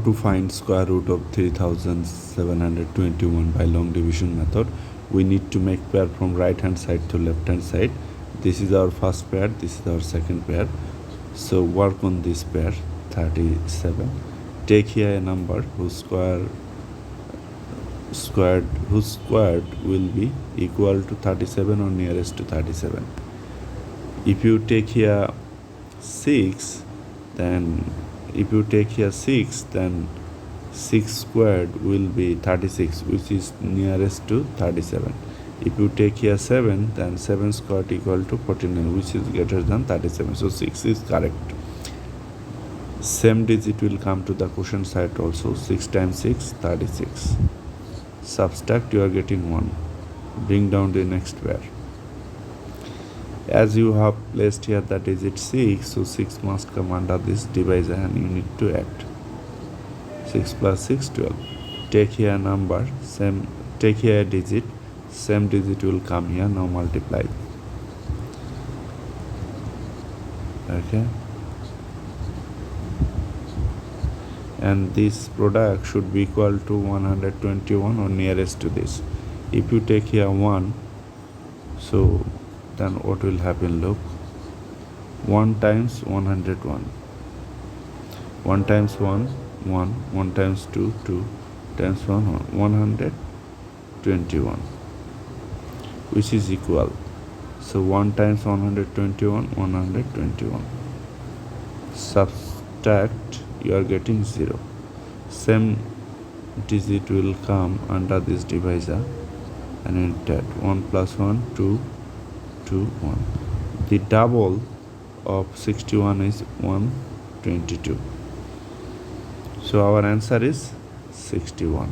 To find square root of 3721 by long division method, we need to make pair from right hand side to left hand side. This is our first pair, this is our second pair. So work on this pair 37. Take here a number whose squared will be equal to 37 or nearest to 37. If you take here 6, then 6 squared will be 36, which is nearest to 37. If you take here 7, then 7 squared equal to 49, which is greater than 37. So 6 is correct. Same digit will come to the quotient side also. 6 times 6, 36. Subtract, you are getting 1. Bring down the next pair. As you have placed here the digit 6, so 6 must come under this divisor and you need to add. 6 plus 6, 12. Take here a number, take here a digit, same digit will come here, now multiply. Okay. And this product should be equal to 121 or nearest to this. If you take here 1, so then what will happen? Look, 1 times 101. 1 times 1, 1. 1 times 2, 2. Times 1, 121, which is equal. So 1 times 121, 121. Subtract, you are getting 0. Same digit will come under this divisor and enter 1 plus 1, 2, 2, 1. The double of 61 is 122. So our answer is 61.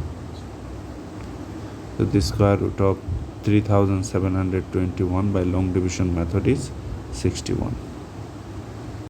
So the square root of 3721 by long division method is 61.